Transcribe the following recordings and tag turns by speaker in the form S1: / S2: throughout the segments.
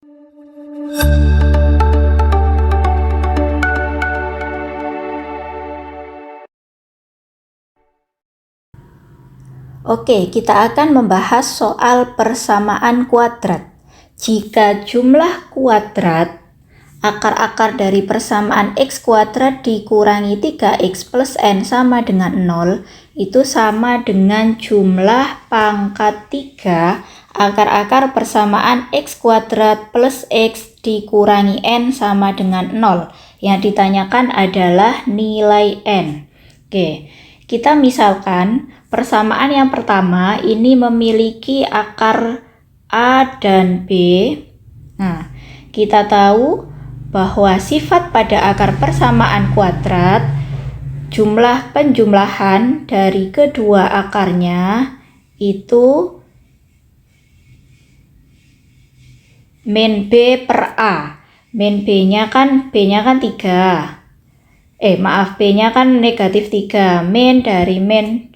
S1: Oke, kita akan membahas soal persamaan kuadrat. Jika jumlah kuadrat akar-akar dari persamaan x kuadrat dikurangi 3x plus n sama dengan 0, itu sama dengan jumlah pangkat 3 akar-akar persamaan x kuadrat plus x dikurangi n sama dengan 0. Yang ditanyakan adalah nilai n. Oke, kita misalkan persamaan yang pertama ini memiliki akar A dan B. Nah, kita tahu bahwa sifat pada akar persamaan kuadrat, jumlah penjumlahan dari kedua akarnya itu min B per A. Min B-nya kan 3. B-nya kan negatif 3. Min dari min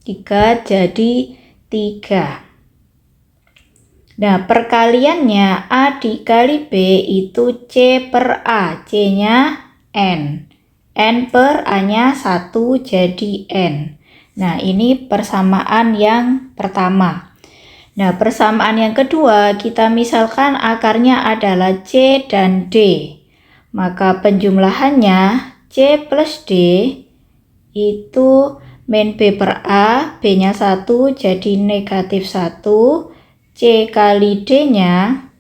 S1: 3 jadi 3. Nah, perkaliannya A dikali B itu C per A. C-nya N. N per A-nya 1 jadi N. Nah, ini persamaan yang pertama. Nah, persamaan yang kedua, kita misalkan akarnya adalah C dan D. Maka penjumlahannya C plus D itu min B per A, B-nya 1 jadi negatif 1, C kali D-nya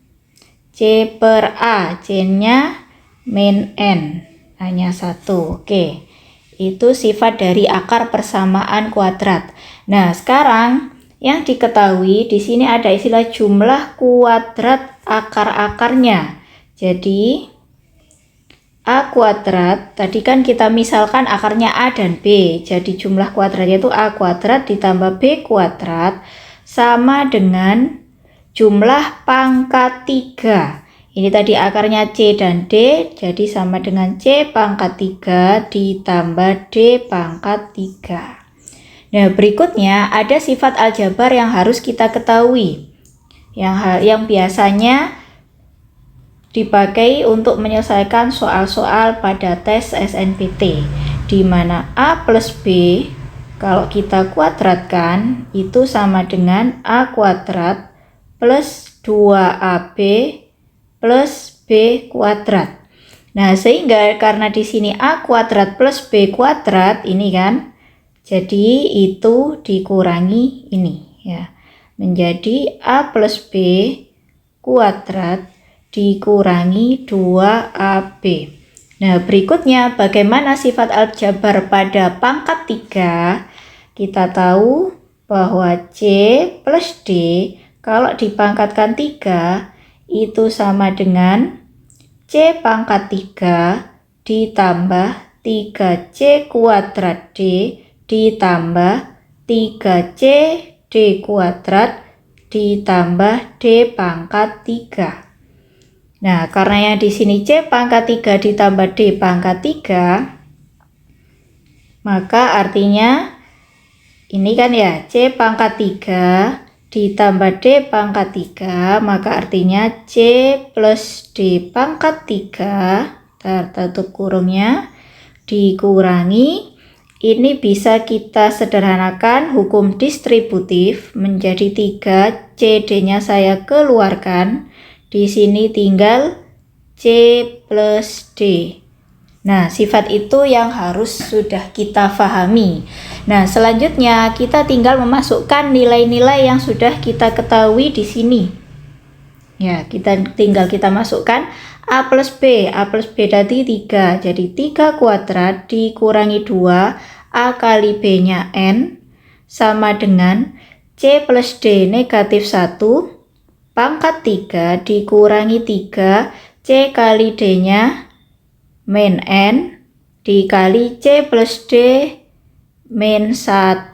S1: C per A, C-nya min N, hanya 1. Oke, itu sifat dari akar persamaan kuadrat. Nah, sekarang yang diketahui di sini ada istilah jumlah kuadrat akar-akarnya. Jadi A kuadrat, tadi kan kita misalkan akarnya A dan B, jadi jumlah kuadratnya itu A kuadrat ditambah B kuadrat sama dengan jumlah pangkat 3. Ini tadi akarnya C dan D, jadi sama dengan C pangkat 3 ditambah D pangkat 3. Nah, berikutnya ada sifat aljabar yang harus kita ketahui, yang biasanya dipakai untuk menyelesaikan soal-soal pada tes SNPT, di mana A plus B kalau kita kuadratkan itu sama dengan A kuadrat plus 2AB plus B kuadrat. Nah, sehingga karena di sini A kuadrat plus B kuadrat ini kan, jadi itu dikurangi ini ya, menjadi A plus B kuadrat dikurangi 2AB. Nah, berikutnya bagaimana sifat aljabar pada pangkat 3? Kita tahu bahwa C plus D kalau dipangkatkan 3 itu sama dengan C pangkat 3 ditambah 3C kuadrat D ditambah 3C D kuadrat ditambah D pangkat 3. Nah, karena yang di sini C pangkat 3 ditambah D pangkat 3, maka artinya ini kan ya C pangkat 3 ditambah D pangkat 3, maka artinya C plus D pangkat 3, tutup kurungnya, dikurangi, ini bisa kita sederhanakan hukum distributif menjadi 3, C D-nya saya keluarkan. Di sini tinggal C plus D. Nah, sifat itu yang harus sudah kita pahami. Nah, selanjutnya kita tinggal memasukkan nilai-nilai yang sudah kita ketahui di sini. Ya, tinggal kita masukkan A plus B. A plus B tadi 3. Jadi 3 kuadrat dikurangi 2. A kali B-nya N sama dengan C plus D negatif 1. Pangkat 3 dikurangi 3, C kali D-nya min N dikali C plus D min 1.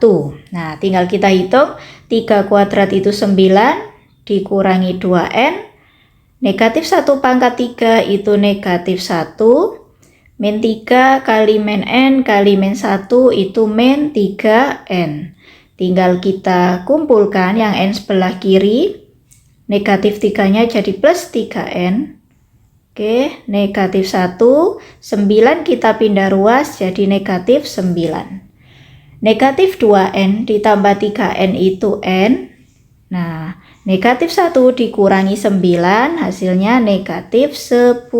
S1: Nah, tinggal kita hitung, 3 kuadrat itu 9 dikurangi 2N, negatif 1 pangkat 3 itu negatif 1, min 3 kali min N kali min 1 itu min 3N. Tinggal kita kumpulkan yang N sebelah kiri, negatif 3-nya jadi plus 3N. Oke, negatif 1, 9 kita pindah ruas jadi negatif 9. Negatif 2N ditambah 3N itu N. Nah, negatif 1 dikurangi 9 hasilnya negatif 10.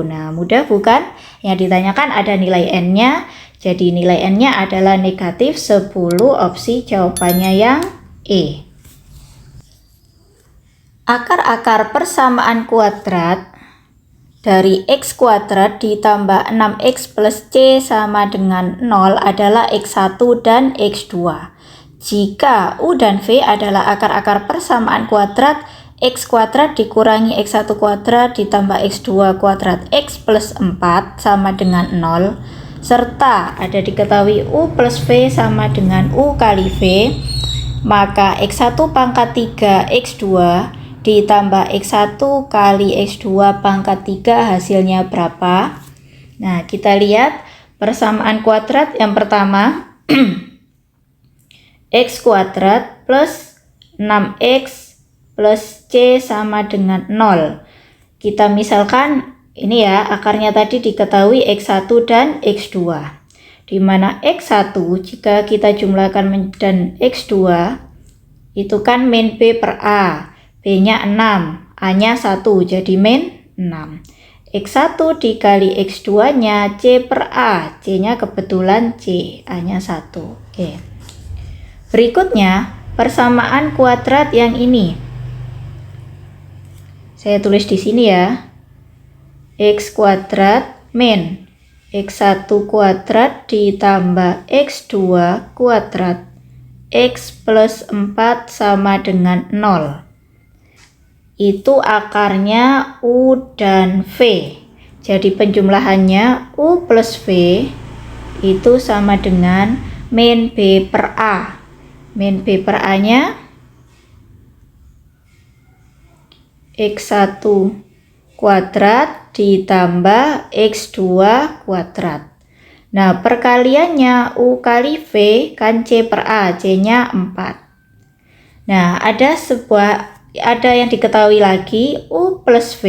S1: Nah, mudah bukan? Yang ditanyakan ada nilai N-nya. Jadi nilai N-nya adalah negatif 10, opsi jawabannya yang E. Akar-akar persamaan kuadrat dari x kuadrat ditambah 6x plus c sama dengan 0 adalah x1 dan x2. Jika u dan v adalah akar-akar persamaan kuadrat, x kuadrat dikurangi x1 kuadrat ditambah x2 kuadrat x plus 4 sama dengan 0, serta ada diketahui u plus v sama dengan u kali v, maka x1 pangkat 3 x2 ditambah x1 kali x2 pangkat 3 hasilnya berapa? Nah, kita lihat persamaan kuadrat yang pertama x kuadrat plus 6x plus c sama dengan 0. Kita misalkan ini ya, akarnya tadi diketahui x1 dan x2. Di mana x1 jika kita jumlahkan dan x2 itu kan min b per a. B-nya 6, A-nya 1, jadi min 6. X1 dikali X2-nya C per A. C-nya kebetulan C, A-nya 1. Oke. Berikutnya, persamaan kuadrat yang ini. Saya tulis di sini ya. X kuadrat min X1 kuadrat ditambah X2 kuadrat. X plus 4 sama dengan 0. Itu akarnya U dan V. Jadi penjumlahannya U plus V itu sama dengan min B per A. Min B per A-nya X1 kuadrat ditambah X2 kuadrat. Nah, perkaliannya U kali V kan C per A, C-nya 4. Nah, ada yang diketahui lagi, U plus V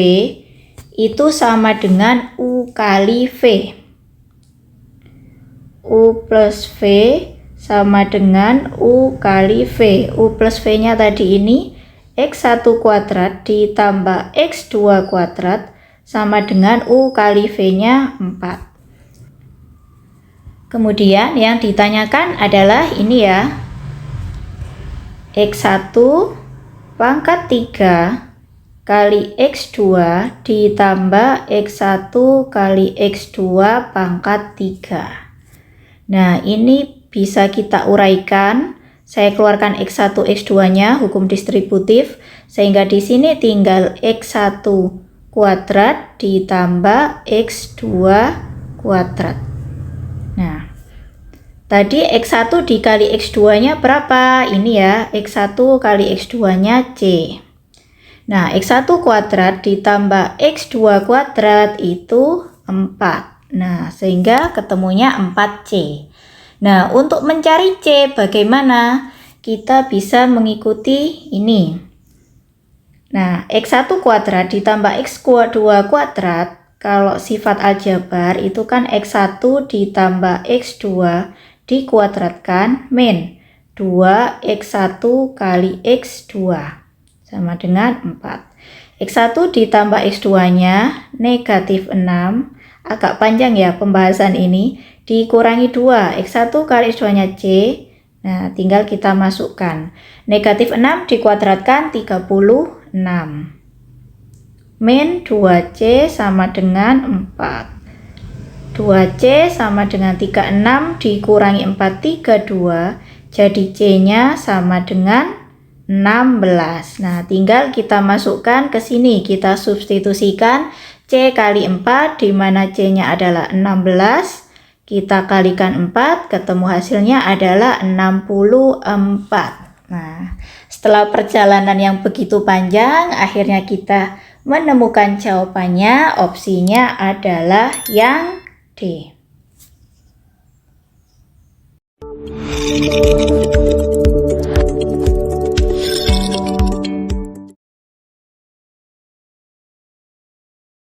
S1: itu sama dengan U kali V. U plus V sama dengan U kali V. U plus V-nya tadi ini X1 kuadrat ditambah X2 kuadrat sama dengan U kali V-nya 4. Kemudian yang ditanyakan adalah ini ya. X1 pangkat 3 kali X2 ditambah X1 kali X2 pangkat 3. Nah, ini bisa kita uraikan. Saya keluarkan X1, X2-nya, hukum distributif. Sehingga di sini tinggal X1 kuadrat ditambah X2 kuadrat. Nah, tadi X1 dikali X2-nya berapa? Ini ya, X1 kali X2-nya C. Nah, X1 kuadrat ditambah X2 kuadrat itu 4. Nah, sehingga ketemunya 4C. Nah, untuk mencari C bagaimana? Kita bisa mengikuti ini. Nah, X1 kuadrat ditambah X2 kuadrat, kalau sifat aljabar itu kan X1 ditambah X2 dikuadratkan min 2x1 kali x2 sama dengan 4. X1 ditambah x2-nya negatif 6. Agak panjang ya pembahasan ini. Dikurangi 2. X1 kali x2-nya C. Nah, tinggal kita masukkan. Negatif 6 dikuadratkan 36. Min 2C sama dengan 4. 2C sama dengan 36 dikurangi 4, 32. Jadi C-nya sama dengan 16. Nah, tinggal kita masukkan ke sini. Kita substitusikan C kali 4, di mana C-nya adalah 16. Kita kalikan 4, ketemu hasilnya adalah 64. Nah, setelah perjalanan yang begitu panjang, akhirnya kita menemukan jawabannya. Opsinya adalah yang D.